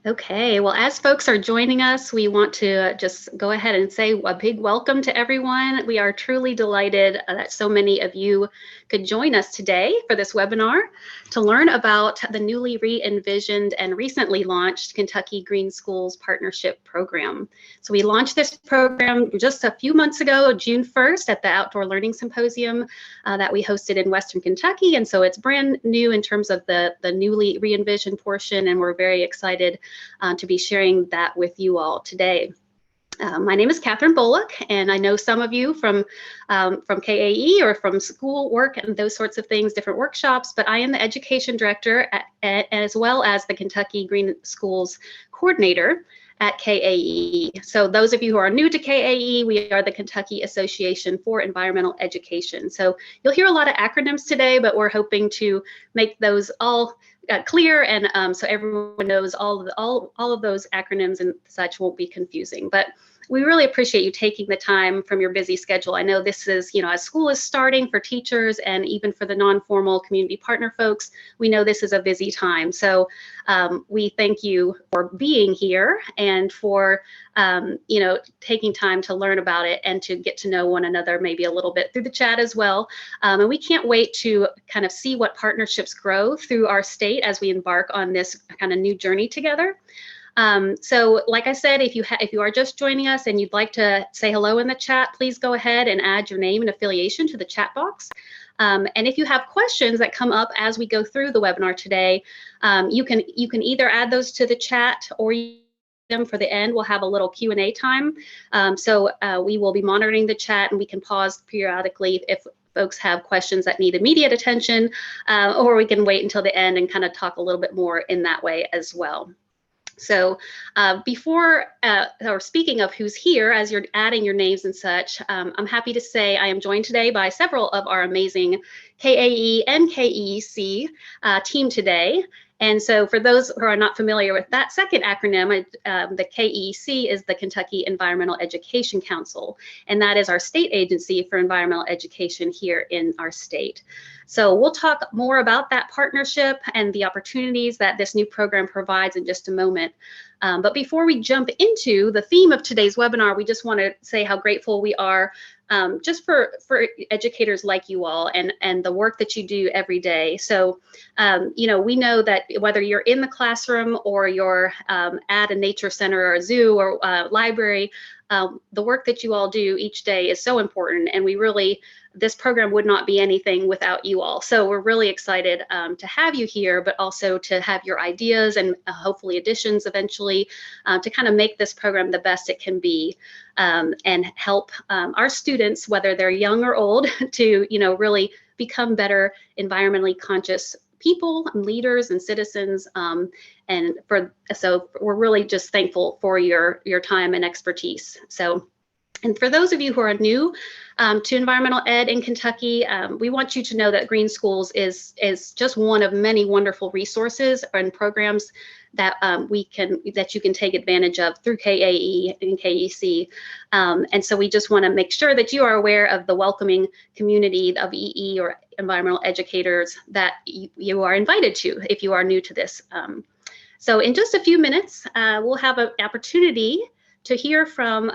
Okay, well, as folks are joining us, we want to just go ahead and say a big welcome to everyone. We are truly delighted that so many of you could join us today for this webinar to learn about the newly re-envisioned and recently launched Kentucky Green Schools Partnership Program. So we launched this program just a few months ago, June 1st, at the Outdoor Learning Symposium that we hosted in Western Kentucky. And so it's brand new in terms of the newly re-envisioned portion, and we're very excited to be sharing that with you all today. My name is Catherine Bullock, and I know some of you from KAEE or from school work and those sorts of things, different workshops, but I am the Education Director as well as the Kentucky Green Schools Coordinator at KAEE. So those of you who are new to KAEE, we are the Kentucky Association for Environmental Education. So you'll hear a lot of acronyms today, but we're hoping to make those all clear, and so everyone knows all of those acronyms and such won't be confusing. But we really appreciate you taking the time from your busy schedule. I know this is, as school is starting for teachers and even for the non-formal community partner folks, we know this is a busy time. So we thank you for being here and for taking time to learn about it and to get to know one another maybe a little bit through the chat as well. And we can't wait to kind of see what partnerships grow through our state as we embark on this kind of new journey together. So like I said, if you are just joining us and you'd like to say hello in the chat, please go ahead and add your name and affiliation to the chat box. And if you have questions that come up as we go through the webinar today, you can either add those to the chat or them for the end. We'll have a little Q&A time. So we will be monitoring the chat, and we can pause periodically if folks have questions that need immediate attention, or we can wait until the end and kind of talk a little bit more in that way as well. So or speaking of who's here, as you're adding your names and such, I'm happy to say I am joined today by several of our amazing KAE and KEEC team today. And so for those who are not familiar with that second acronym, the KEEC is the Kentucky Environmental Education Council, and that is our state agency for environmental education here in our state. So we'll talk more about that partnership and the opportunities that this new program provides in just a moment. But before we jump into the theme of today's webinar, we just want to say how grateful we are just for educators like you all and the work that you do every day. So, we know that whether you're in the classroom or you're at a nature center or a zoo or library, the work that you all do each day is so important, and this program would not be anything without you all. So we're really excited to have you here, but also to have your ideas and hopefully additions eventually to kind of make this program the best it can be, and help our students, whether they're young or old, to really become better environmentally conscious people and leaders and citizens. So we're really just thankful for your time and expertise. And for those of you who are new to environmental ed in Kentucky, we want you to know that Green Schools is just one of many wonderful resources and programs that you can take advantage of through KAE and KEC. And so we just want to make sure that you are aware of the welcoming community of EE or environmental educators that you are invited to if you are new to this. So in just a few minutes, we'll have an opportunity to hear from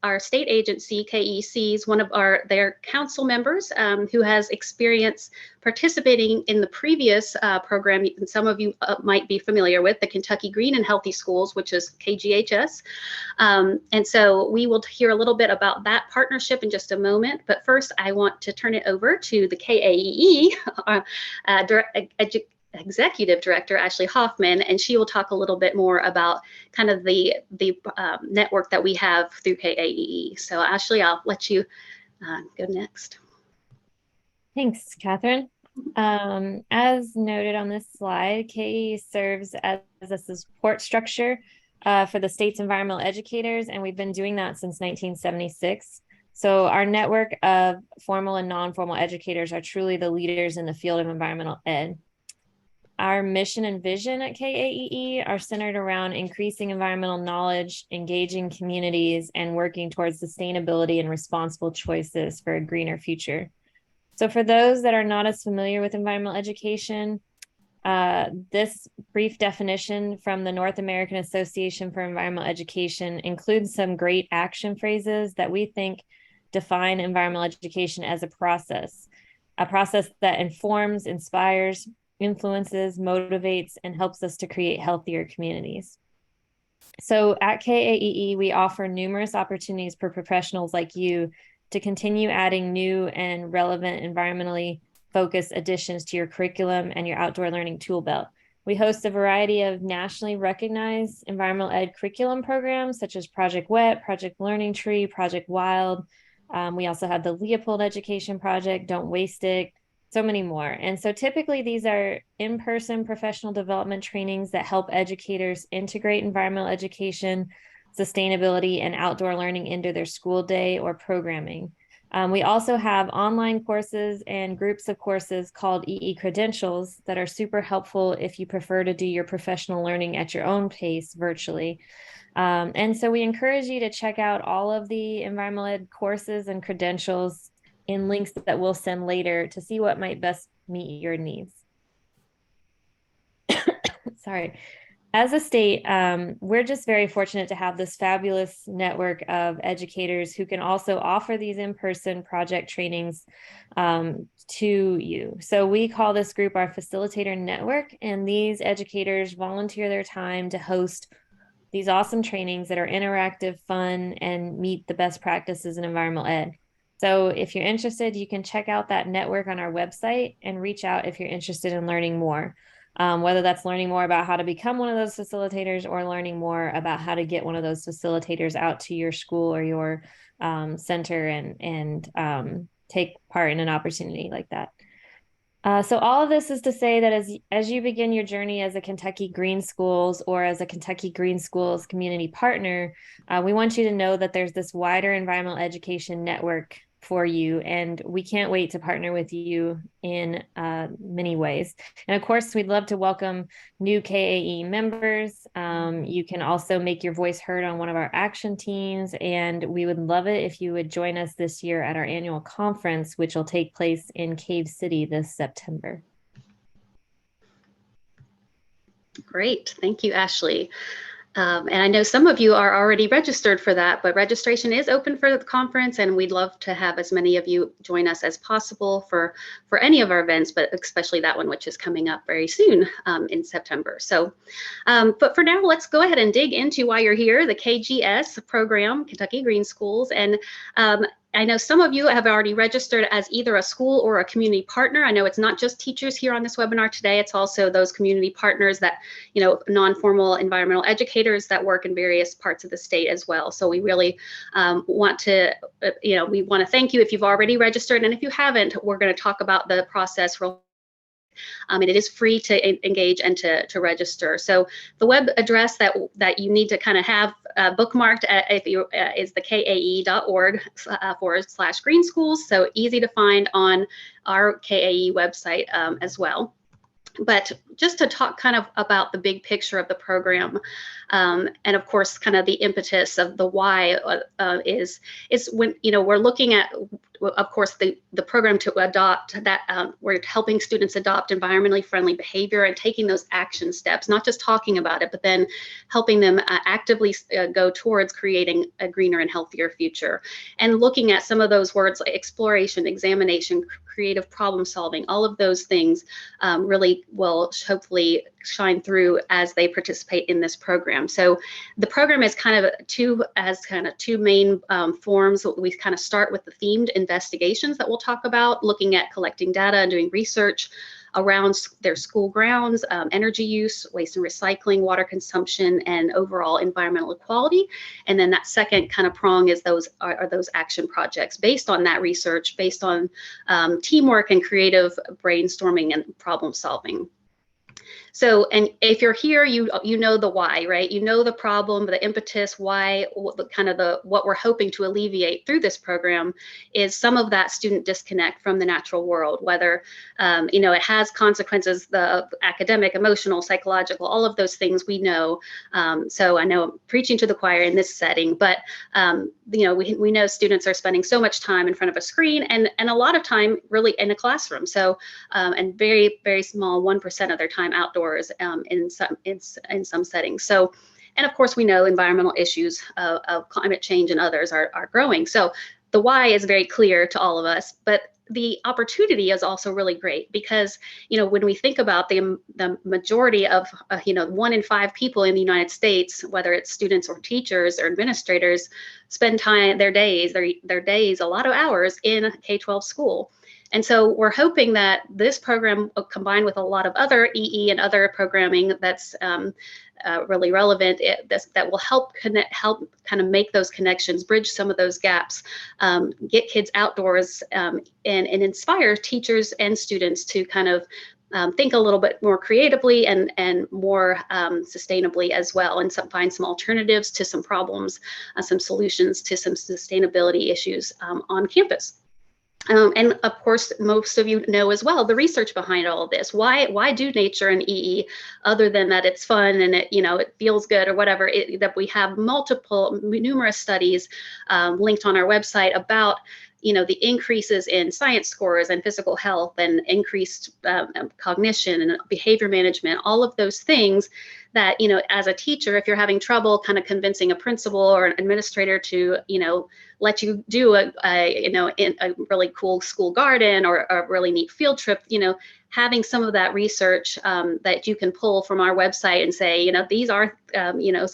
our state agency, KEC's, one of their council members who has experience participating in the previous program, and some of you might be familiar with, the Kentucky Green and Healthy Schools, which is KGHS. And so we will hear a little bit about that partnership in just a moment. But first, I want to turn it over to the KAEE Executive Director, Ashley Hoffman, and she will talk a little bit more about kind of the network that we have through KAEE. So Ashley, I'll let you go next. Thanks, Catherine. As noted on this slide, KEE serves as a support structure for the state's environmental educators, and we've been doing that since 1976. So our network of formal and non-formal educators are truly the leaders in the field of environmental ed. Our mission and vision at KAEE are centered around increasing environmental knowledge, engaging communities, and working towards sustainability and responsible choices for a greener future. So for those that are not as familiar with environmental education, This brief definition from the North American Association for Environmental Education includes some great action phrases that we think define environmental education as a process that informs, inspires, influences, motivates, and helps us to create healthier communities. So at KAEE, we offer numerous opportunities for professionals like you to continue adding new and relevant environmentally focused additions to your curriculum and your outdoor learning tool belt. We host a variety of nationally recognized environmental ed curriculum programs such as Project WET, Project Learning Tree, Project Wild. We also have the Leopold Education Project, Don't Waste It, so many more. And so typically these are in-person professional development trainings that help educators integrate environmental education, sustainability, and outdoor learning into their school day or programming. We also have online courses and groups of courses called EE Credentials that are super helpful if you prefer to do your professional learning at your own pace virtually. And so we encourage you to check out all of the environmental ed courses and credentials in links that we'll send later to see what might best meet your needs. Sorry. As a state, we're just very fortunate to have this fabulous network of educators who can also offer these in-person project trainings to you. So we call this group our facilitator network, and these educators volunteer their time to host these awesome trainings that are interactive, fun, and meet the best practices in environmental ed. So if you're interested, you can check out that network on our website and reach out if you're interested in learning more. Whether that's learning more about how to become one of those facilitators or learning more about how to get one of those facilitators out to your school or your center and take part in an opportunity like that. So all of this is to say that as you begin your journey as a Kentucky Green Schools or as a Kentucky Green Schools community partner, we want you to know that there's this wider environmental education network for you, and we can't wait to partner with you in many ways. And of course, we'd love to welcome new KAE members. You can also make your voice heard on one of our action teams, and we would love it if you would join us this year at our annual conference, which will take place in Cave City this September. Great, thank you, Ashley. And I know some of you are already registered for that, but registration is open for the conference, and we'd love to have as many of you join us as possible for any of our events, but especially that one, which is coming up very soon in September. So, but for now, let's go ahead and dig into why you're here, the KGS program, Kentucky Green Schools. And I know some of you have already registered as either a school or a community partner. I know it's not just teachers here on this webinar today, it's also those community partners that, non-formal environmental educators that work in various parts of the state as well. So we really want to, we want to thank you if you've already registered. And if you haven't, we're going to talk about the process real. And it is free to engage and to register. So the web address that you need to kind of have bookmarked is the kae.org/green schools. So easy to find on our KAE website as well. But just to talk kind of about the big picture of the program, and of course, kind of the impetus of the why is when we're looking at, of course, the program to adopt that we're helping students adopt environmentally friendly behavior and taking those action steps, not just talking about it, but then helping them actively go towards creating a greener and healthier future. And looking at some of those words like exploration, examination, creative problem solving, all of those things really will hopefully shine through as they participate in this program. So the program is kind of two main forms. We kind of start with the themed investigations that we'll talk about, looking at collecting data and doing research around their school grounds, energy use, waste and recycling, water consumption, and overall environmental equality. And then that second kind of prong is those action projects based on that research, based on teamwork and creative brainstorming and problem solving. So, and if you're here, you know the why, right? You know the problem, the impetus, why, what we're hoping to alleviate through this program is some of that student disconnect from the natural world, whether, it has consequences, the academic, emotional, psychological, all of those things we know. So I know I'm preaching to the choir in this setting, but, we know students are spending so much time in front of a screen and a lot of time really in a classroom. So, and very, very small, 1% of their time time outdoors in some settings. So, and of course, we know environmental issues of climate change and others are growing. So the why is very clear to all of us, but the opportunity is also really great because, when we think about the majority of, 1 in 5 people in the United States, whether it's students or teachers or administrators, spend time, their days, a lot of hours in K-12 school. And so we're hoping that this program, combined with a lot of other EE and other programming that's really relevant, that will help kind of make those connections, bridge some of those gaps, get kids outdoors, and inspire teachers and students to kind of think a little bit more creatively and more sustainably as well, and find some alternatives to some problems, some solutions to some sustainability issues on campus. And of course, most of you know as well the research behind all of this. Why do nature and EE, other than that it's fun and it feels good or whatever? That we have numerous studies linked on our website about the increases in science scores and physical health and increased cognition and behavior management, all of those things that, as a teacher, if you're having trouble kind of convincing a principal or an administrator to, let you do a really cool school garden or a really neat field trip, having some of that research that you can pull from our website and say, these are,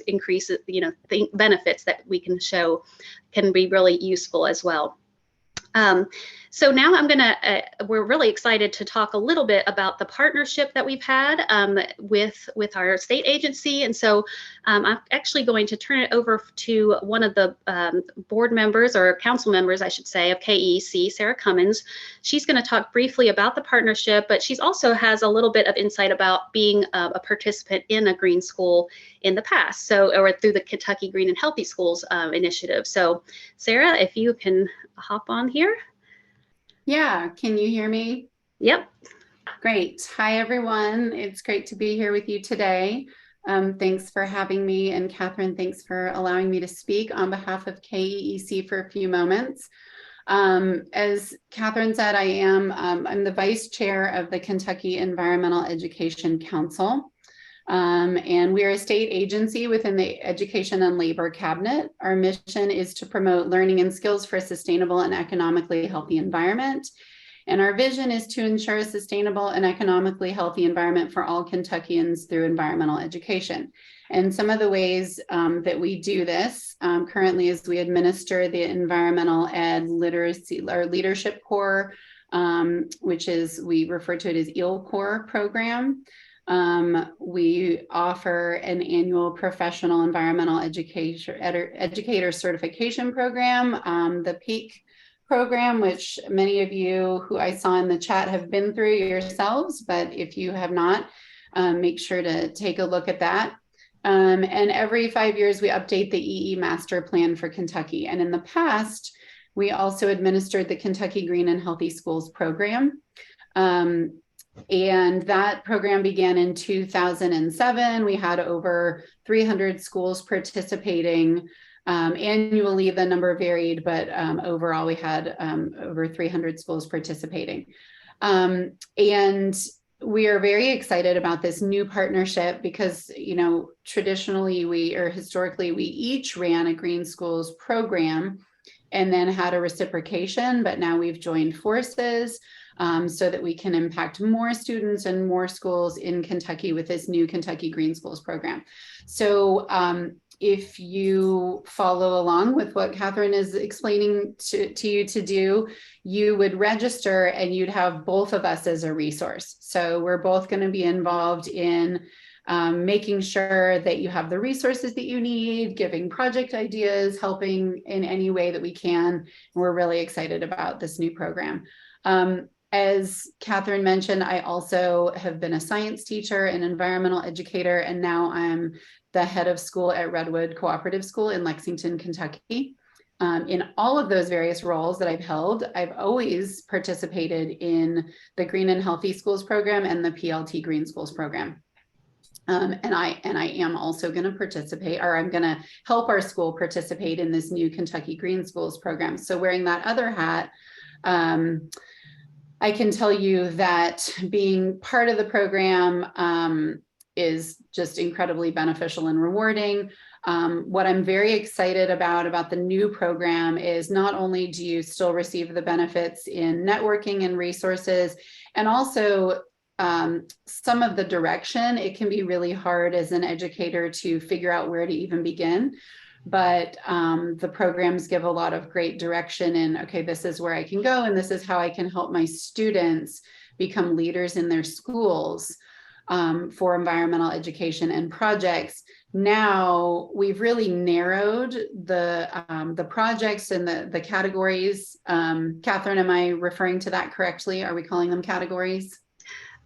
increases, benefits that we can show can be really useful as well. So now we're really excited to talk a little bit about the partnership that we've had with our state agency. And so I'm actually going to turn it over to one of the board members, or council members, I should say, of KEEC, Sarah Cummins. She's going to talk briefly about the partnership, but she also has a little bit of insight about being a participant in a green school in the past, or through the Kentucky Green and Healthy Schools initiative. So Sarah, if you can hop on here. Yeah, can you hear me? Yep. Great. Hi, everyone. It's great to be here with you today. Thanks for having me. And Catherine, thanks for allowing me to speak on behalf of KEEC for a few moments. As Catherine said, I'm the vice chair of the Kentucky Environmental Education Council. And we are a state agency within the Education and Labor Cabinet. Our mission is to promote learning and skills for a sustainable and economically healthy environment. And our vision is to ensure a sustainable and economically healthy environment for all Kentuckians through environmental education. And some of the ways that we do this currently is we administer the Environmental Ed Literacy or Leadership Corps, which is, we refer to it as EEL Corps program. We offer an annual professional environmental educator certification program, the PEEC program, which many of you who I saw in the chat have been through yourselves, but if you have not, make sure to take a look at that. And every 5 years, we update the EE Master Plan for Kentucky. And in the past, we also administered the Kentucky Green and Healthy Schools program. And that program began in 2007. We had over 300 schools participating. Annually, the number varied, but overall, we had over 300 schools participating. And we are very excited about this new partnership because, traditionally historically, we each ran a Green Schools program and then had a reciprocation, but now we've joined forces. So that we can impact more students and more schools in Kentucky with this new Kentucky Green Schools program. So if you follow along with what Catherine is explaining to you to do, you would register and you'd have both of us as a resource. So we're both going to be involved in making sure that you have the resources that you need, giving project ideas, helping in any way that we can. And we're really excited about this new program. As Catherine mentioned, I also have been a science teacher, an environmental educator, and now I'm the head of school at Redwood Cooperative School in Lexington, Kentucky. In all of those various roles that I've held, I've always participated in the Green and Healthy Schools program and the PLT Green Schools program. And I am also going to participate, or I'm going to help our school participate in this new Kentucky Green Schools program. So wearing that other hat, I can tell you that being part of the program is just incredibly beneficial and rewarding. What I'm very excited about the new program is not only do you still receive the benefits in networking and resources, and also some of the direction. It can be really hard as an educator to figure out where to even begin. But the programs give a lot of great direction in, okay, this is where I can go, and this is how I can help my students become leaders in their schools for environmental education and projects. Now we've really narrowed the projects and the categories. Catherine, am I referring to that correctly? Are we calling them categories?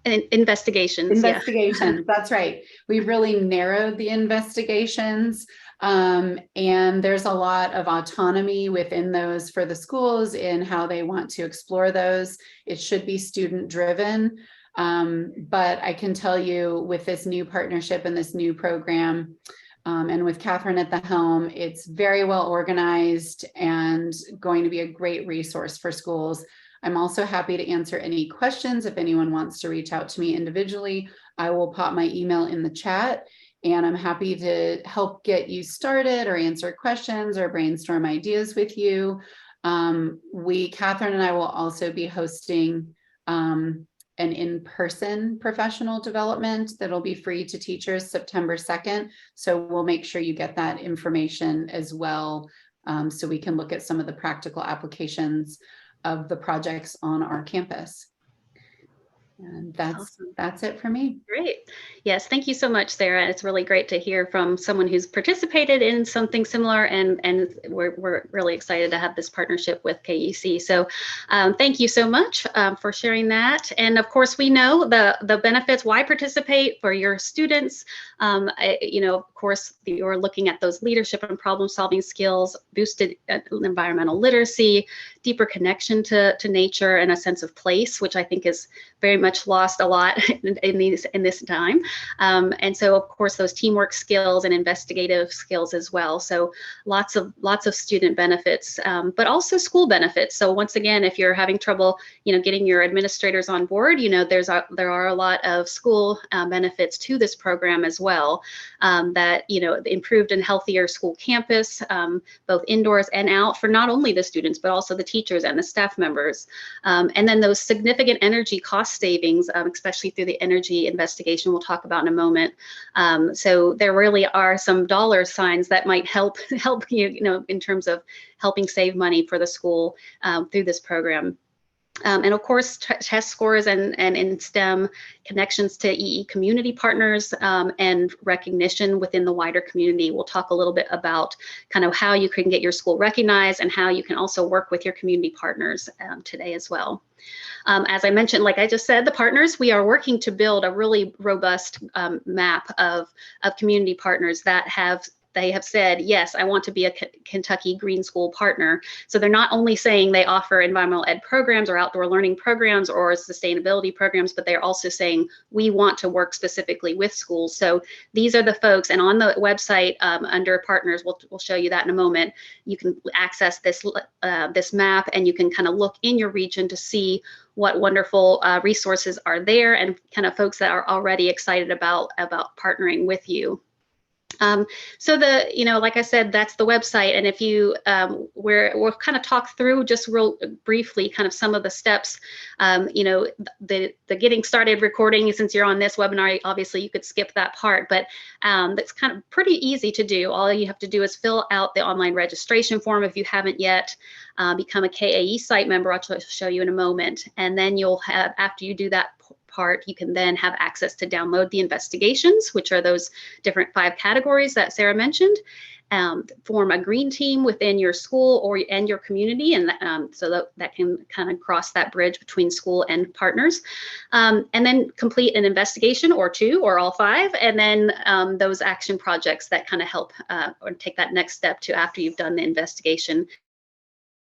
Investigations. Investigations, yeah. That's right. We've really narrowed the investigations. And there's a lot of autonomy within those for the schools in how they want to explore those. It should be student driven. But I can tell you with this new partnership and this new program, and with Catherine at the helm, it's very well organized and going to be a great resource for schools. I'm also happy to answer any questions. If anyone wants to reach out to me individually, I will pop my email in the chat, and I'm happy to help get you started or answer questions or brainstorm ideas with you. Catherine and I will also be hosting an in-person professional development that'll be free to teachers September 2nd. So we'll make sure you get that information as well, so we can look at some of the practical applications of the projects on our campus. And that's it for me. Great. Yes, thank you so much, Sarah. It's really great to hear from someone who's participated in something similar, and we're really excited to have this partnership with KEC. So thank you so much for sharing that. And of course, we know the benefits. Why participate for your students? Of course, you're looking at those leadership and problem-solving skills, boosted environmental literacy, deeper connection to nature, and a sense of place, which I think is very much lost a lot in this time. And so, of course, those teamwork skills and investigative skills as well. So lots of student benefits, but also school benefits. So once again, if you're having trouble, getting your administrators on board, there are a lot of school benefits to this program as well. That the improved and healthier school campus, both indoors and out, for not only the students but also the teachers and the staff members. And then those significant energy cost savings, especially through the energy investigation we'll talk about in a moment. So there really are some dollar signs that might help you, in terms of helping save money for the school through this program. And of course, test scores and in STEM, connections to EE community partners, and recognition within the wider community. We'll talk a little bit about kind of how you can get your school recognized and how you can also work with your community partners today as well. As I mentioned, like I just said, the partners, we are working to build a really robust map of community partners that they have said, yes, I want to be a Kentucky Green School partner. So they're not only saying they offer environmental ed programs or outdoor learning programs or sustainability programs, but they're also saying we want to work specifically with schools. So these are the folks, and on the website under partners, we'll show you that in a moment, you can access this map, and you can kind of look in your region to see what wonderful resources are there and kind of folks that are already excited about partnering with you. So like I said, that's the website. And if you, we'll kind of talk through just real briefly kind of some of the steps, the getting started recording. Since you're on this webinar, obviously you could skip that part, but that's kind of pretty easy to do. All you have to do is fill out the online registration form if you haven't yet. Become a KAEE site member, I'll show you in a moment. And then you'll have, after you do that part, you can then have access to download the investigations, which are those different 5 categories that Sarah mentioned. Form a green team within your school and your community, and so that can kind of cross that bridge between school and partners, and then complete an investigation or 2 or all 5, and then those action projects that kind of help or take that next step to after you've done the investigation.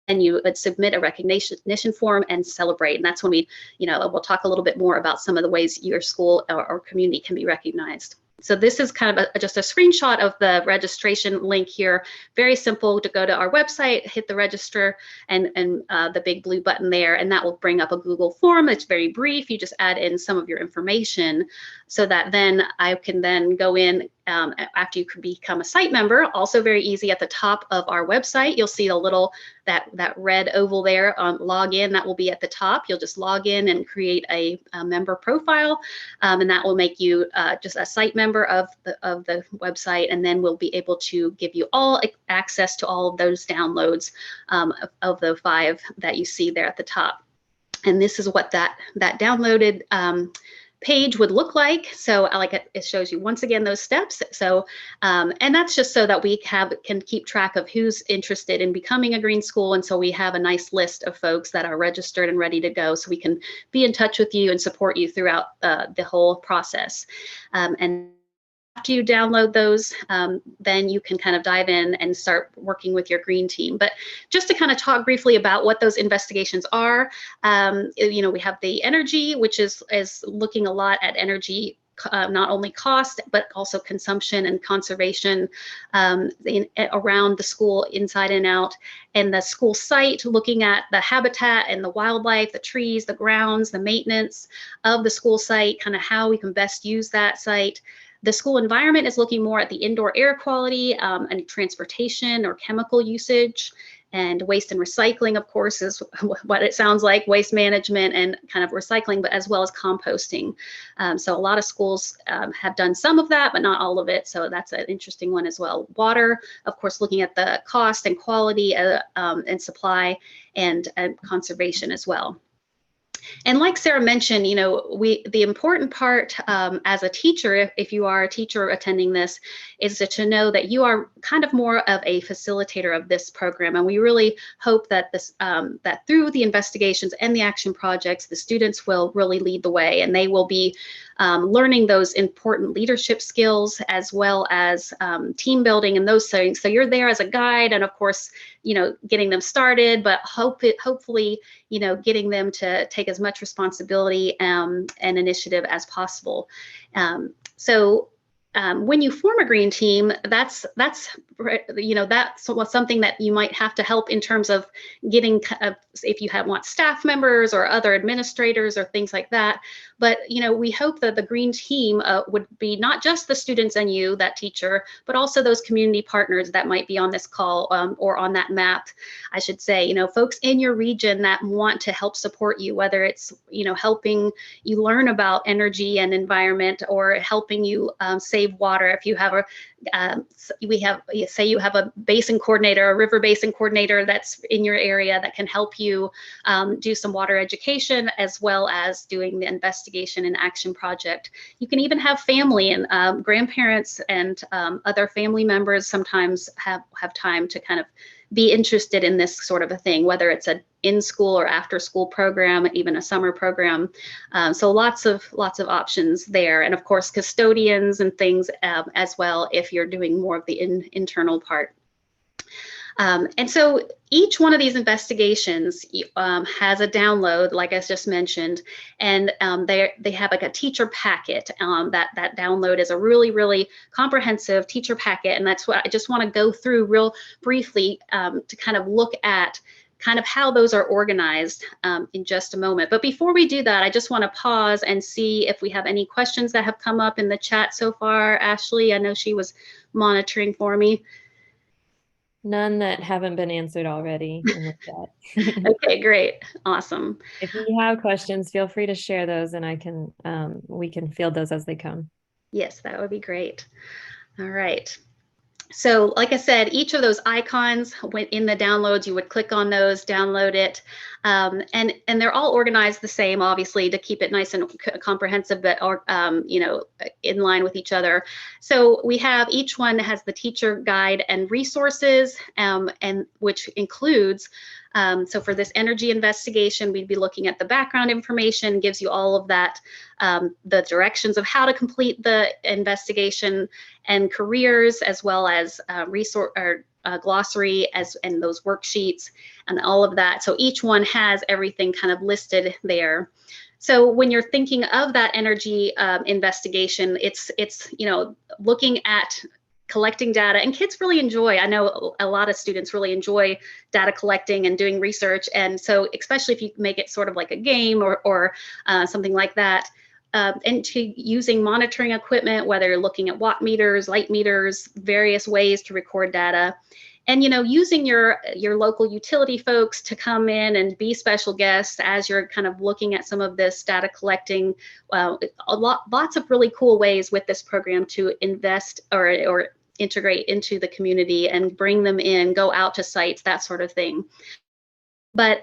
And you would submit a recognition form and celebrate. And that's when we'll talk a little bit more about some of the ways your school or community can be recognized. So this is kind of just a screenshot of the registration link here. Very simple to go to our website, hit the register and the big blue button there, and that will bring up a Google form. It's very brief. You just add in some of your information so that then I can then go in after you can become a site member. Also very easy. At the top of our website, you'll see a little, that red oval there on login, that will be at the top. You'll just log in and create a member profile, and that will make you just a site member of the website, and then we'll be able to give you all access to all of those downloads of the 5 that you see there at the top. And this is what that downloaded page would look like. So it shows you once again those steps. So and that's just so that we can keep track of who's interested in becoming a green school. And so we have a nice list of folks that are registered and ready to go, so we can be in touch with you and support you throughout the whole process. And after you download those, then you can kind of dive in and start working with your green team. But just to kind of talk briefly about what those investigations are, we have the energy, which is looking a lot at energy, not only cost, but also consumption and conservation around the school, inside and out. And the school site, looking at the habitat and the wildlife, the trees, the grounds, the maintenance of the school site, kind of how we can best use that site. The school environment is looking more at the indoor air quality and transportation or chemical usage. And waste and recycling, of course, is what it sounds like, waste management and kind of recycling, but as well as composting. So a lot of schools have done some of that, but not all of it. So that's an interesting one as well. Water, of course, looking at the cost and quality and supply and conservation as well. And like Sarah mentioned, the important part as a teacher, if you are a teacher attending this, is to know that you are kind of more of a facilitator of this program. And we really hope that that through the investigations and the action projects, the students will really lead the way, and they will be learning those important leadership skills, as well as team building and those things. So you're there as a guide, and of course, getting them started, but hopefully, getting them to take as much responsibility and initiative as possible. When you form a green team, that's something that you might have to help in terms of getting, if you want staff members or other administrators or things like that. But we hope that the green team would be not just the students and you, that teacher, but also those community partners that might be on this call or on that map, I should say. Folks in your region that want to help support you, whether it's helping you learn about energy and environment, or helping you save water. If you have say you have a basin coordinator, a river basin coordinator that's in your area that can help you do some water education, as well as doing the investigation and action project. You can even have family and grandparents and other family members sometimes have time to kind of be interested in this sort of a thing, whether it's an in-school or after-school program, even a summer program. So lots of options there, and of course custodians and things as well if you're doing more of the internal part. And so each one of these investigations has a download, like I just mentioned, and they have like a teacher packet. That download is a really, really comprehensive teacher packet, and that's what I just want to go through real briefly to kind of look at kind of how those are organized in just a moment. But before we do that, I just want to pause and see if we have any questions that have come up in the chat so far. Ashley, I know she was monitoring for me. None that haven't been answered already in the chat. Okay, great. Awesome. If you have questions, feel free to share those, and we can field those as they come. Yes, that would be great. All right. So like I said, each of those icons in the downloads, you would click on those, download it, and they're all organized the same, obviously, to keep it nice and comprehensive, but in line with each other. So we have, each one has the teacher guide and resources, and which includes, so for this energy investigation, we'd be looking at the background information, gives you all of that, the directions of how to complete the investigation, and careers, as well as resource or glossary and those worksheets and all of that. So each one has everything kind of listed there. So when you're thinking of that energy investigation, it's looking at collecting data, and kids really enjoy. I know a lot of students really enjoy data collecting and doing research, and so especially if you make it sort of like a game or something like that. And to using monitoring equipment, whether you're looking at watt meters, light meters, various ways to record data. And using your local utility folks to come in and be special guests as you're kind of looking at some of this data collecting. Lots of really cool ways with this program to invest or integrate into the community and bring them in, go out to sites, that sort of thing. But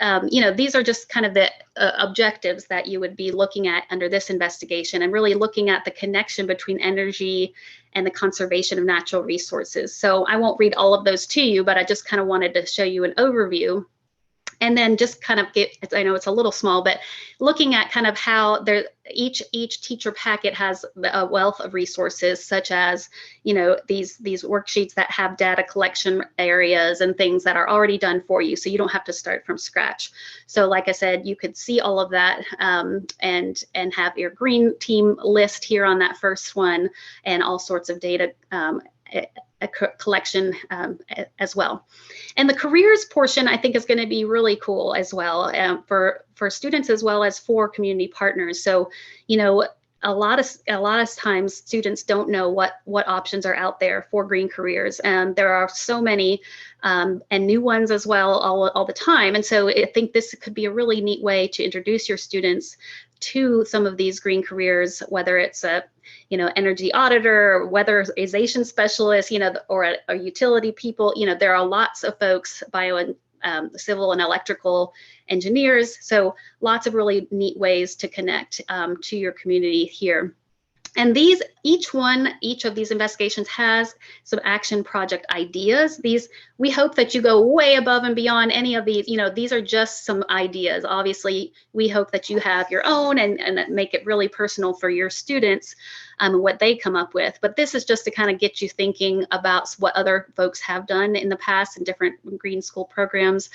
these are just kind of the objectives that you would be looking at under this investigation, and really looking at the connection between energy and the conservation of natural resources. So I won't read all of those to you, but I just kind of wanted to show you an overview. And then just kind of I know it's a little small, but looking at kind of how each teacher packet has a wealth of resources, such as, these worksheets that have data collection areas and things that are already done for you. So you don't have to start from scratch. So like I said, you could see all of that and have your green team list here on that first one, and all sorts of data a collection as well. And the careers portion, I think, is going to be really cool as well for students as well as for community partners. So, a lot of times students don't know what options are out there for green careers, and there are so many and new ones as well all the time. And so I think this could be a really neat way to introduce your students to some of these green careers, whether it's a energy auditor, weatherization specialist, or a utility people. There are lots of folks, civil and electrical engineers. So lots of really neat ways to connect to your community here. And each of these investigations has some action project ideas. We hope that you go way above and beyond any of these. These are just some ideas. Obviously, we hope that you have your own and make it really personal for your students, what they come up with. But this is just to kind of get you thinking about what other folks have done in the past in different green school programs.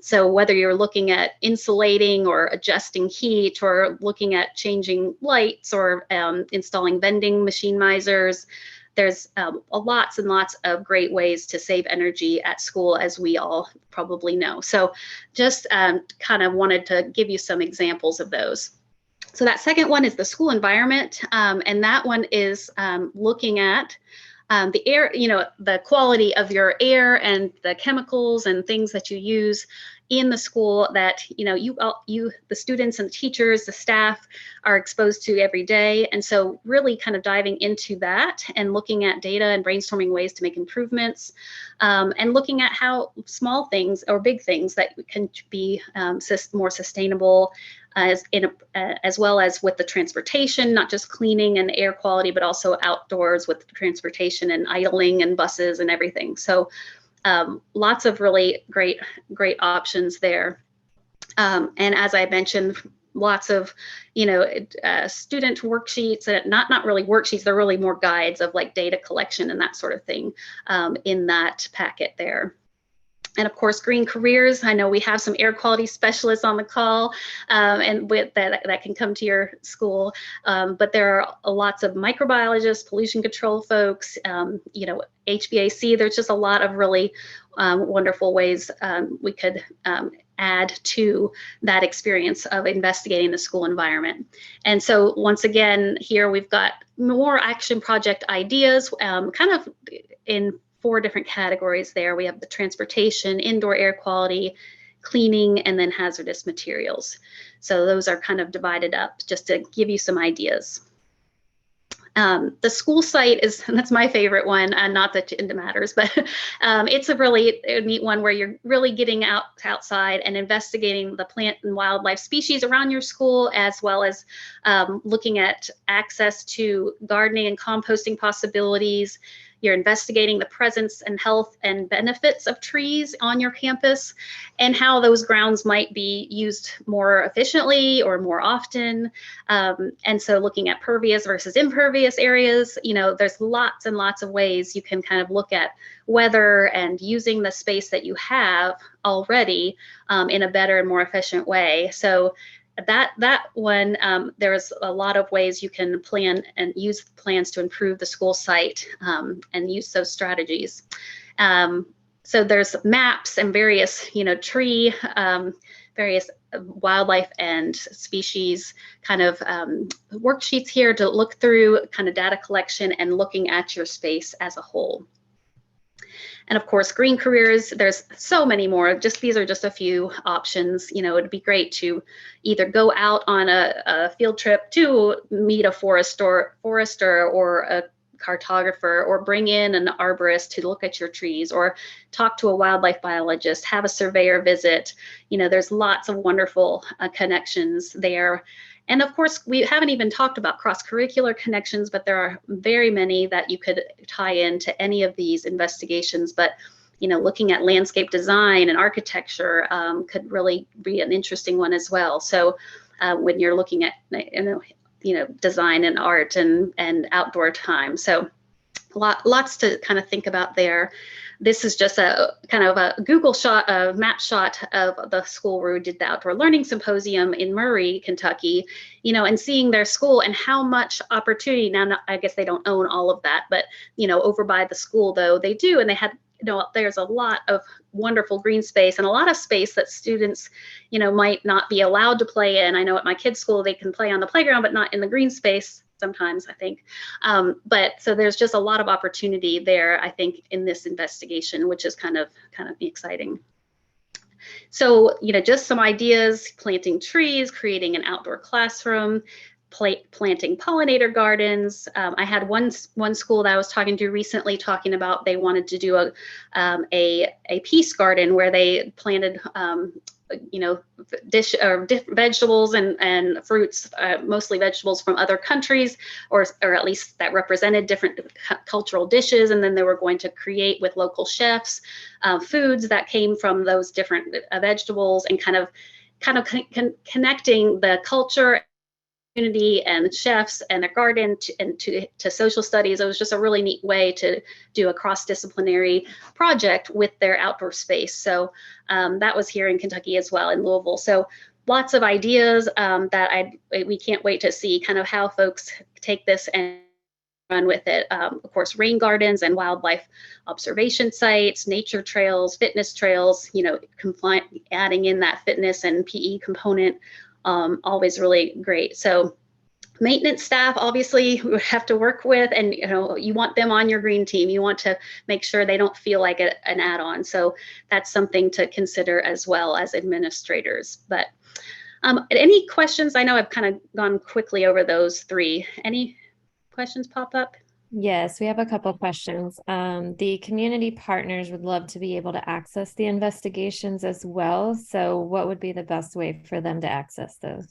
So whether you're looking at insulating or adjusting heat, or looking at changing lights, or installing vending machine misers, there's lots and lots of great ways to save energy at school, as we all probably know. So just kind of wanted to give you some examples of those. So that second one is the school environment, and that one is looking at the air, the quality of your air and the chemicals and things that you use in the school that the students and the teachers, the staff are exposed to every day. And so really kind of diving into that and looking at data and brainstorming ways to make improvements, and looking at how small things or big things that can be more sustainable, as well as with the transportation, not just cleaning and air quality, but also outdoors with transportation and idling and buses and everything. So lots of really great options there. And as I mentioned, lots of student worksheets, and not really worksheets, they're really more guides of like data collection and that sort of thing in that packet there. And of course, green careers. I know we have some air quality specialists on the call, and with that can come to your school. But there are lots of microbiologists, pollution control folks, HVAC. There's just a lot of really wonderful ways we could add to that experience of investigating the school environment. And so once again, here we've got more action project ideas, kind of in 4 different categories there. We have the transportation, indoor air quality, cleaning, and then hazardous materials. So those are kind of divided up just to give you some ideas. The school site that's my favorite one, not that it matters, but it's a really neat one where you're really getting outside and investigating the plant and wildlife species around your school, as well as looking at access to gardening and composting possibilities. You're investigating the presence and health and benefits of trees on your campus, and how those grounds might be used more efficiently or more often. And so looking at pervious versus impervious areas, there's lots and lots of ways you can kind of look at weather and using the space that you have already in a better and more efficient way. So that one, there's a lot of ways you can plan and use plans to improve the school site, and use those strategies. So there's maps and various, tree, various wildlife and species kind of worksheets here to look through kind of data collection and looking at your space as a whole. And of course, green careers, there's so many more. These are just a few options. It'd be great to either go out on a field trip to meet a forester or a cartographer, or bring in an arborist to look at your trees, or talk to a wildlife biologist, have a surveyor visit. There's lots of wonderful connections there. And of course, we haven't even talked about cross-curricular connections, but there are very many that you could tie into any of these investigations. But looking at landscape design and architecture could really be an interesting one as well. So when you're looking at design and art and outdoor time, so lots to kind of think about there. This is just a kind of a Google shot, a map shot of the school where we did the Outdoor Learning Symposium in Murray, Kentucky, and seeing their school and how much opportunity. Now, I guess they don't own all of that, but, over by the school, though, they do. And they had, there's a lot of wonderful green space and a lot of space that students, might not be allowed to play in. I know at my kids' school, they can play on the playground, but not in the green space sometimes, I think. But so there's just a lot of opportunity there, I think, in this investigation, which is kind of exciting. So, just some ideas: planting trees, creating an outdoor classroom, planting pollinator gardens. I had one school that I was talking to recently talking about they wanted to do a peace garden where they planted vegetables and fruits, mostly vegetables from other countries, or at least that represented different cultural dishes. And then they were going to create with local chefs foods that came from those different vegetables, and kind of connecting the culture, community, and chefs and their garden to social studies. It was just a really neat way to do a cross-disciplinary project with their outdoor space. So that was here in Kentucky as well, in Louisville. So lots of ideas that we can't wait to see kind of how folks take this and run with it. Of course, rain gardens and wildlife observation sites, nature trails, fitness trails, adding in that fitness and PE component. Always really great. So maintenance staff, obviously, we have to work with, and you want them on your green team. You want to make sure they don't feel like an add-on. So that's something to consider as well as administrators. But any questions? I know I've kind of gone quickly over those three. Any questions pop up? Yes, we have a couple of questions. The community partners would love to be able to access the investigations as well. So what would be the best way for them to access those?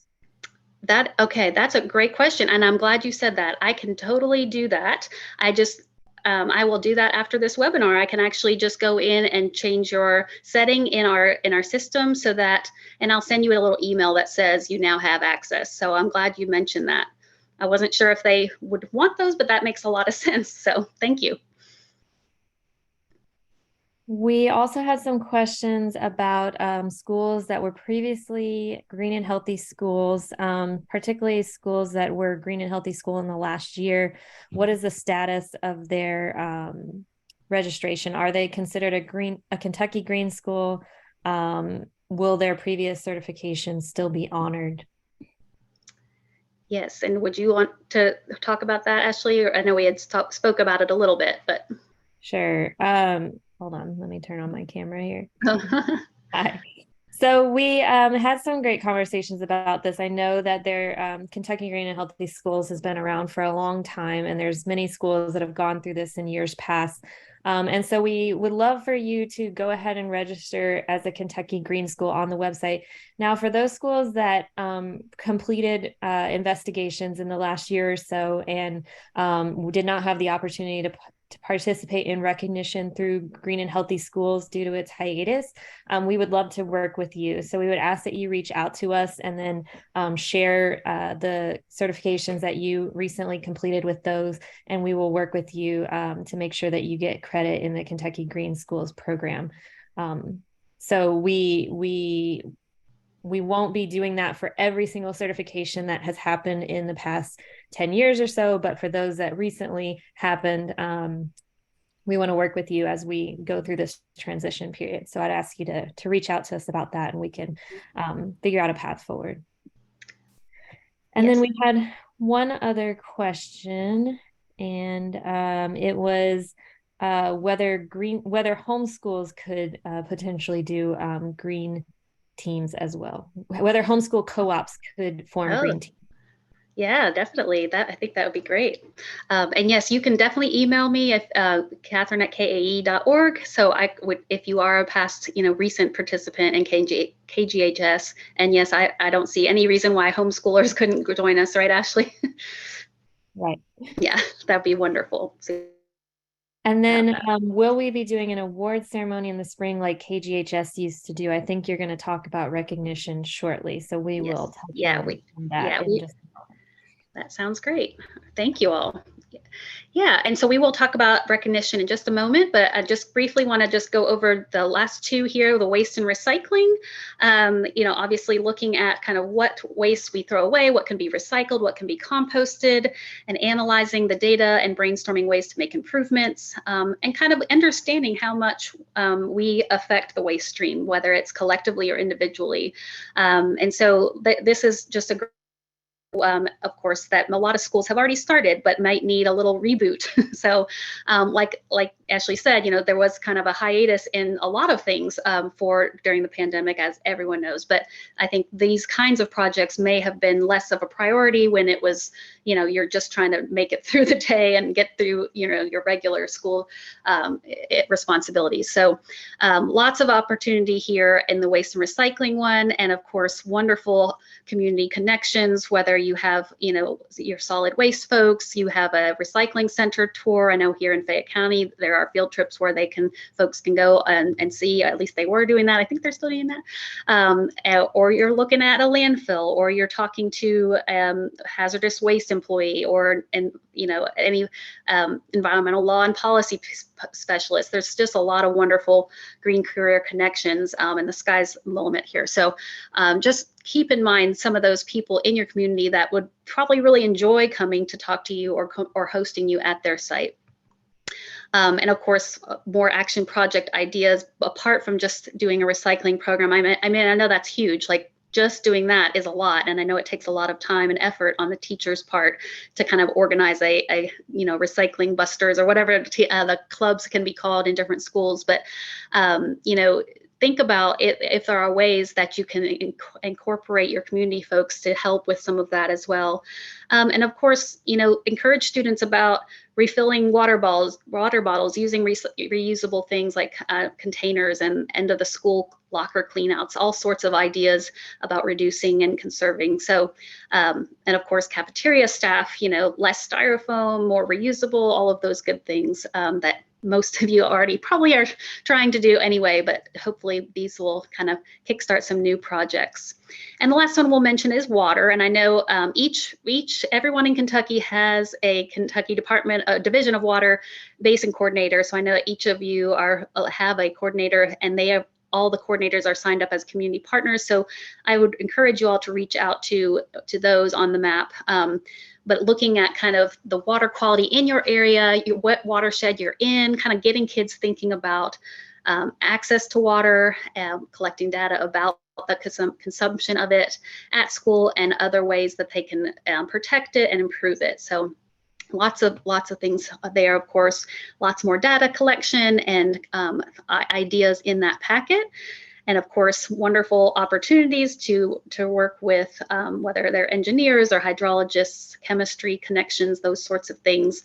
Okay, that's a great question. And I'm glad you said that. I can totally do that. I will do that after this webinar. I can actually just go in and change your setting in our system so that, and I'll send you a little email that says you now have access. So I'm glad you mentioned that. I wasn't sure if they would want those, but that makes a lot of sense. So thank you. We also had some questions about schools that were previously green and healthy schools, particularly schools that were green and healthy school in the last year. What is the status of their registration? Are they considered a Kentucky green school? Will their previous certification still be honored? Yes, and would you want to talk about that, Ashley? I know we had spoke about it a little bit, but. Sure. Hold on, let me turn on my camera here. Hi. So we had some great conversations about this. I know that their Kentucky Green and Healthy Schools has been around for a long time, and there's many schools that have gone through this in years past. And so we would love for you to go ahead and register as a Kentucky Green School on the website. Now, for those schools that completed investigations in the last year or so and did not have the opportunity to participate in recognition through Green and Healthy Schools due to its hiatus, we would love to work with you. So we would ask that you reach out to us and then share the certifications that you recently completed with those, and we will work with you to make sure that you get credit in the Kentucky Green Schools program. So we we won't be doing that for every single certification that has happened in the past 10 years or so, but for those that recently happened, we want to work with you as we go through this transition period. So I'd ask you to reach out to us about that, and we can figure out a path forward. And Yes. then we had one other question, and it was whether homeschools could potentially do green teams as well, whether homeschool co-ops could form green teams. Yeah, definitely. I think that would be great. And yes, you can definitely email me at Catherine@kae.org. So I would, if you are a past, recent participant in KGHS, and yes, I don't see any reason why homeschoolers couldn't join us, right, Ashley? Right. Yeah, that'd be wonderful. So, and then will we be doing an award ceremony in the spring like KGHS used to do? I think you're going to talk about recognition shortly. So we will touch on that in just a moment. That sounds great. Thank you all. Yeah, and so we will talk about recognition in just a moment, but I just briefly want to just go over the last two here, the waste and recycling. Obviously looking at kind of what waste we throw away, what can be recycled, what can be composted, and analyzing the data and brainstorming ways to make improvements, and kind of understanding how much we affect the waste stream, whether it's collectively or individually. And so this is just a of course, that a lot of schools have already started, but might need a little reboot. So, like Ashley said, there was kind of a hiatus in a lot of things during the pandemic, as everyone knows. But I think these kinds of projects may have been less of a priority when it was, you're just trying to make it through the day and get through, your regular school responsibilities. So, lots of opportunity here in the waste and recycling one, and of course, wonderful community connections, whether you have, your solid waste folks, you have a recycling center tour. I know here in Fayette County, there are field trips where folks can go and see, at least they were doing that. I think they're still doing that. Or you're looking at a landfill, or you're talking to hazardous waste employee, or any environmental law and policy specialist. There's just a lot of wonderful green career connections, and the sky's the limit here. So just keep in mind some of those people in your community that would probably really enjoy coming to talk to you or hosting you at their site. And of course, more action project ideas apart from just doing a recycling program. I know that's huge. Like, just doing that is a lot, and I know it takes a lot of time and effort on the teacher's part to kind of organize a recycling busters or whatever the clubs can be called in different schools. But think about it, if there are ways that you can incorporate your community folks to help with some of that as well. And of course, encourage students about refilling water bottles, using reusable things like containers and end of the school locker cleanouts, all sorts of ideas about reducing and conserving. So, and of course, cafeteria staff, less styrofoam, more reusable, all of those good things that most of you already probably are trying to do anyway, but hopefully these will kind of kickstart some new projects. And the last one we'll mention is water. And I know everyone in Kentucky has a Kentucky Division of Water Basin Coordinator. So I know that each of you have a coordinator, and all the coordinators are signed up as community partners. So I would encourage you all to reach out to those on the map. But looking at kind of the water quality in your area, what watershed you're in, kind of getting kids thinking about access to water, collecting data about the consumption of it at school, and other ways that they can protect it and improve it. So lots of things there, of course, lots more data collection and ideas in that packet. And of course, wonderful opportunities to work with whether they're engineers or hydrologists, chemistry connections, those sorts of things.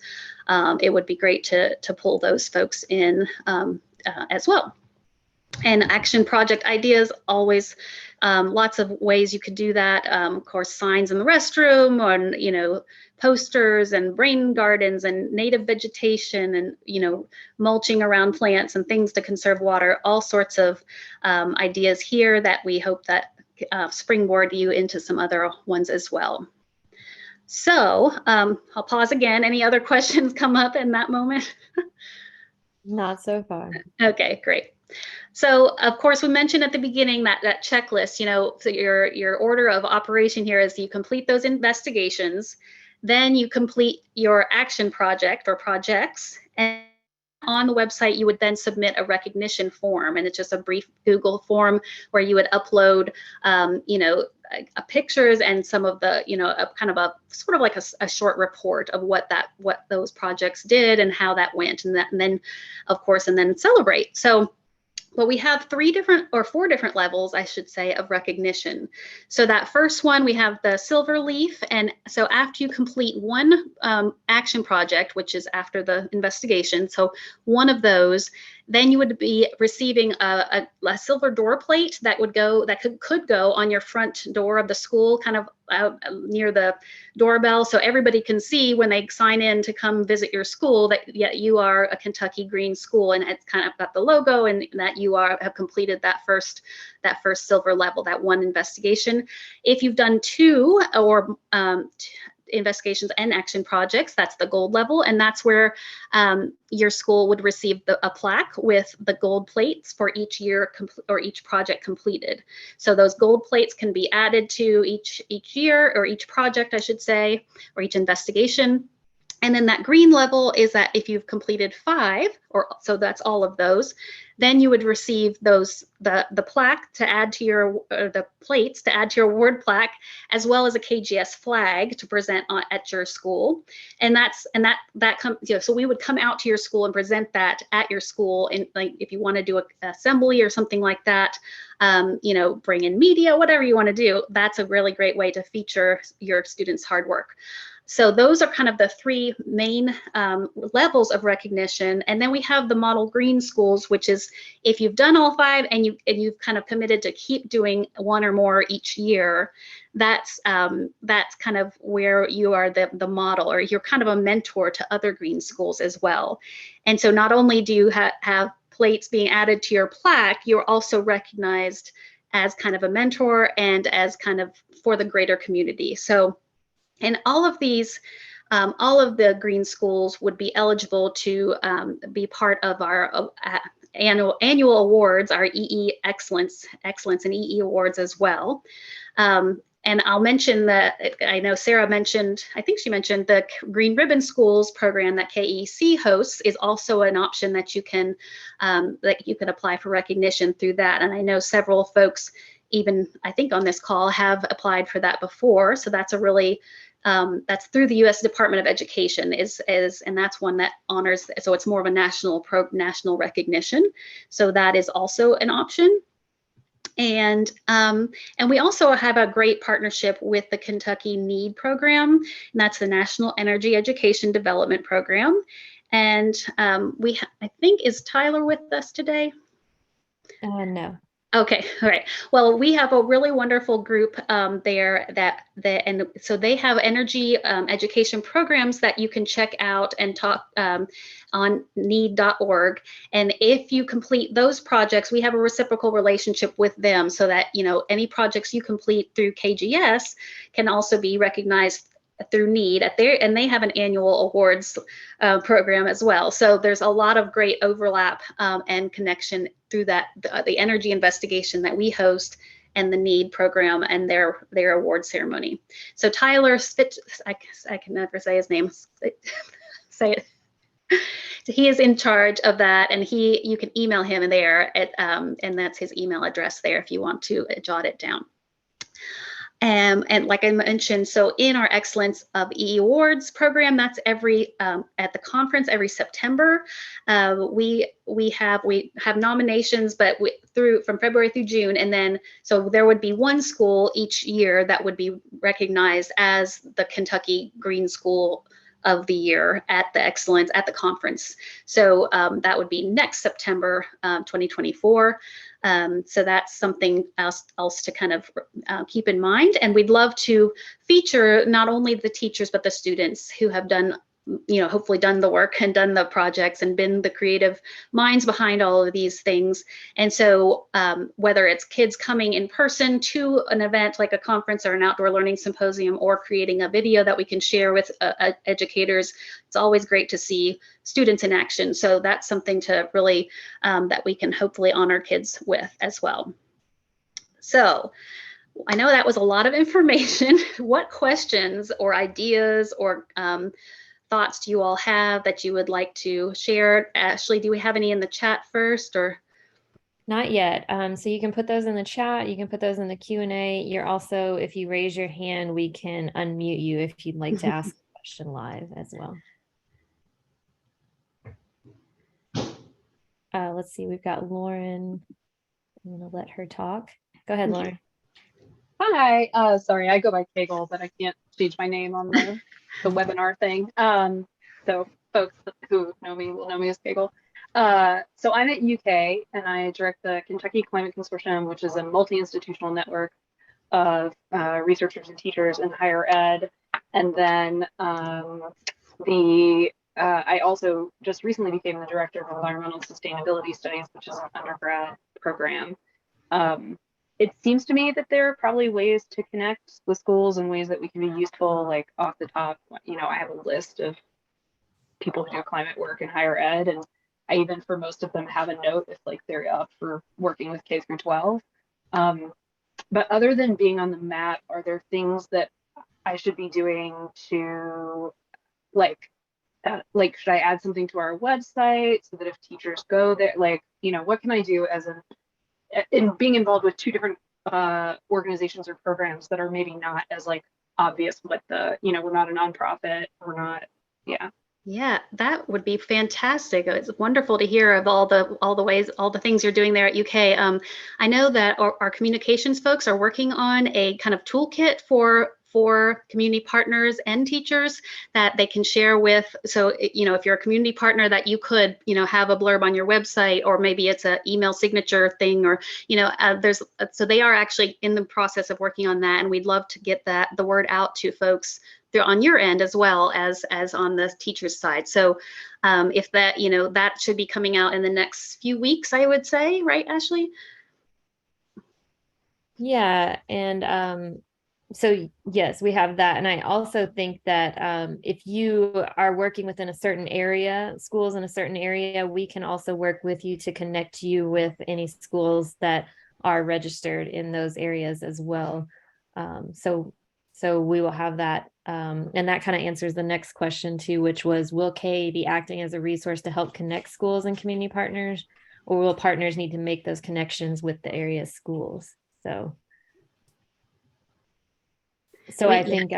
It would be great to pull those folks in as well. And action project ideas, always lots of ways you could do that. Of course, signs in the restroom, or posters and rain gardens and native vegetation, and mulching around plants and things to conserve water. All sorts of ideas here that we hope that springboard you into some other ones as well. So I'll pause again. Any other questions come up in that moment? Not so far. Okay, great. So of course, we mentioned at the beginning that checklist, so your order of operation here is you complete those investigations, then you complete your action project or projects, and on the website, you would then submit a recognition form, and it's just a brief Google form where you would upload, pictures and some of the, a kind of a sort of like a short report of what those projects did and how that went, and then, of course, and then celebrate. So. Well, we have 4 different levels, I should say, of recognition. So that first one, we have the silver leaf. And so after you complete one action project, which is after the investigation, so one of those, then you would be receiving a silver door plate that could go on your front door of the school, kind of out near the doorbell, so everybody can see when they sign in to come visit your school that you are a Kentucky Green School, and it's kind of got the logo and that you have completed that first silver level, that one investigation. If you've done 2 or investigations and action projects, that's the gold level, and that's where your school would receive a plaque with the gold plates for each year or each project completed. So those gold plates can be added to each year, or each project, I should say, or each investigation. And then that green level is that if you've completed 5, so that's all of those, then you would receive the plaque to add to the plates to add to your award plaque, as well as a KGS flag to present at your school. And that comes, so we would come out to your school and present that at your school. And like, if you want to do an assembly or something like that, bring in media, whatever you want to do, that's a really great way to feature your students' hard work. So those are kind of the 3 main levels of recognition. And then we have the model green schools, which is if you've done all 5 and you've kind of committed to keep doing 1 or more each year, that's kind of where you are the model, or you're kind of a mentor to other green schools as well. And so not only do you have plates being added to your plaque, you're also recognized as kind of a mentor and as kind of for the greater community. So. And all of these, all of the green schools would be eligible to be part of our annual awards, our EE Excellence and EE Awards as well. And I'll mention that I know Sarah mentioned, I think she mentioned the Green Ribbon Schools program that KEC hosts is also an option that you can apply for recognition through that. And I know several folks, even I think on this call, have applied for that before. So that's a really that's through the U.S. Department of Education and that's one that honors. So it's more of a national recognition. So that is also an option. And we also have a great partnership with the Kentucky NEED program, and that's the National Energy Education Development Program. And I think, is Tyler with us today? No. Okay, all right. Well, we have a really wonderful group there and so they have energy education programs that you can check out and talk on need.org. And if you complete those projects, we have a reciprocal relationship with them, so that any projects you complete through KGS can also be recognized through NEED and they have an annual awards program as well. So there's a lot of great overlap and connection through that, the energy investigation that we host and the NEED program and their award ceremony. So Tyler Spitz, I can never say his name, say it. So he is in charge of that, and you can email him there and that's his email address there if you want to jot it down. And like I mentioned, so in our Excellence of EE Awards program, that's at the conference every September. We have nominations, but from February through June, and then so there would be one school each year that would be recognized as the Kentucky Green School of the Year at the conference. So that would be next September 2024. So that's something else to kind of keep in mind. And we'd love to feature not only the teachers, but the students who have done hopefully done the work and done the projects and been the creative minds behind all of these things. And so whether it's kids coming in person to an event like a conference or an outdoor learning symposium, or creating a video that we can share with educators, it's always great to see students in action. So that's something to really, that we can hopefully honor kids with as well. So I know that was a lot of information. What questions or ideas or thoughts do you all have that you would like to share? Ashley, do we have any in the chat first, or? Not yet. So you can put those in the chat. You can put those in the Q&A. You're also, if you raise your hand, we can unmute you if you'd like to ask a question live as well. Let's see, we've got Lauren. I'm going to let her talk. Go ahead, Lauren. Hi, sorry, I go by Kegel, but I can't change my name on the webinar thing. So folks who know me will know me as Kegel. So I'm at UK and I direct the Kentucky Climate Consortium, which is a multi-institutional network of researchers and teachers in higher ed. And then I also just recently became the director of environmental sustainability studies, which is an undergrad program. It seems to me that there are probably ways to connect with schools and ways that we can be useful, like off the top. I have a list of people who do climate work in higher ed, and I even for most of them have a note if like they're up for working with K through 12. But other than being on the map, are there things that I should be doing to like should I add something to our website so that if teachers go there, what can I do as in being involved with two different organizations or programs that are maybe not as like obvious what the, we're not a nonprofit, we're not, yeah. Yeah, that would be fantastic. It's wonderful to hear of all the ways, all the things you're doing there at UK. I know that our communications folks are working on a kind of toolkit for community partners and teachers that they can share with. So, if you're a community partner, that you could, have a blurb on your website, or maybe it's an email signature thing, or, so they are actually in the process of working on that. And we'd love to get the word out to folks on your end as well as on the teacher's side. So if that, that should be coming out in the next few weeks, I would say, right, Ashley? Yeah, and so yes, we have that. And I also think that if you are working within a certain area, schools in a certain area, we can also work with you to connect you with any schools that are registered in those areas as well. So we will have that. And that kind of answers the next question too, which was, will KAEE be acting as a resource to help connect schools and community partners, or will partners need to make those connections with the area schools? So I think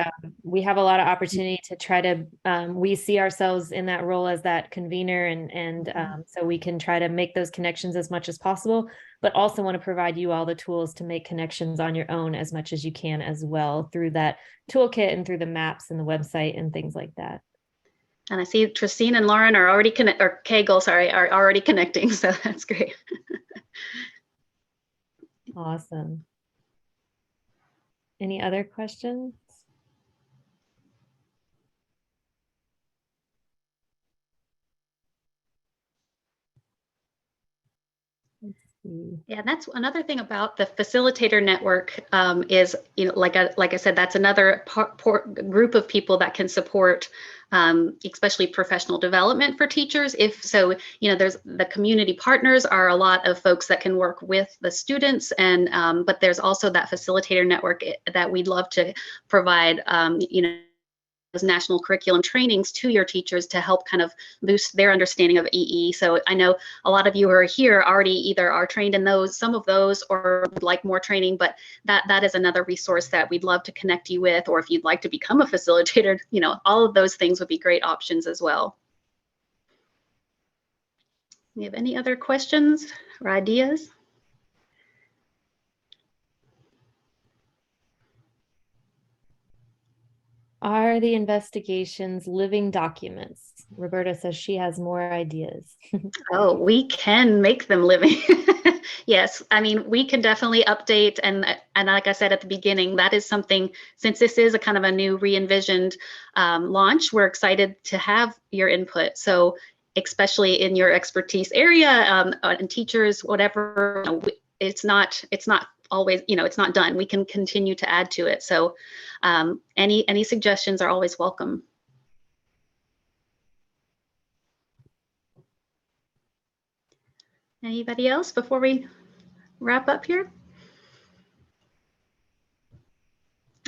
we have a lot of opportunity to try to, we see ourselves in that role as that convener, and so we can try to make those connections as much as possible, but also want to provide you all the tools to make connections on your own as much as you can as well, through that toolkit and through the maps and the website and things like that. And I see Tristine and Lauren are already Kegel, sorry, are already connecting. So that's great. Awesome. Any other questions? Yeah, that's another thing about the facilitator network is, like I said, that's another group of people that can support, especially professional development for teachers. If so, there's the community partners are a lot of folks that can work with the students, and but there's also that facilitator network that we'd love to provide, those national curriculum trainings to your teachers to help kind of boost their understanding of EE. So I know a lot of you who are here already either are trained in some of those, or would like more training, but that is another resource that we'd love to connect you with, or if you'd like to become a facilitator, all of those things would be great options as well. Do you have any other questions or ideas? Are the investigations living documents? Roberta says she has more ideas. Oh, we can make them living. Yes, I mean, we can definitely update, and like I said at the beginning, that is something, since this is a kind of a new re-envisioned launch, we're excited to have your input. So especially in your expertise area, and teachers, whatever, you know, it's not always, you know, it's not done. We can continue to add to it. So any suggestions are always welcome. Anybody else before we wrap up here?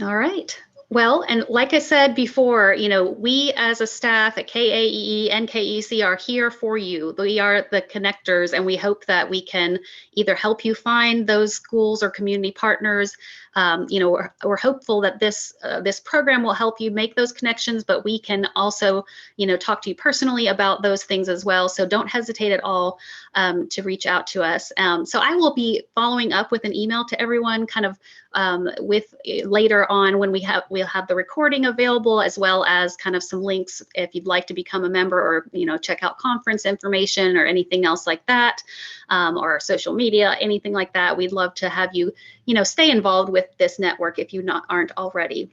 All right. Well, and like I said before, you know, we as a staff at KAEE and KEC are here for you. We are the connectors, and we hope that we can either help you find those schools or community partners. You know, we're hopeful that this program will help you make those connections, but we can also, you know, talk to you personally about those things as well. So don't hesitate at all to reach out to us. So I will be following up with an email to everyone, kind of with later on when we'll have the recording available, as well as kind of some links if you'd like to become a member, or, you know, check out conference information or anything else like that, or social media, anything like that. We'd love to have you, you know, stay involved with this network if you aren't already.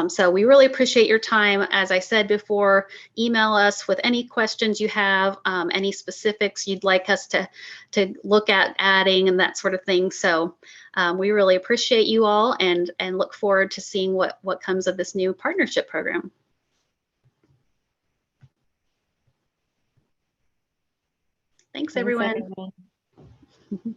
So we really appreciate your time. As I said before, email us with any questions you have, any specifics you'd like us to look at adding and that sort of thing. So we really appreciate you all, and look forward to seeing what comes of this new partnership program. Thanks, everyone. Thanks, everyone.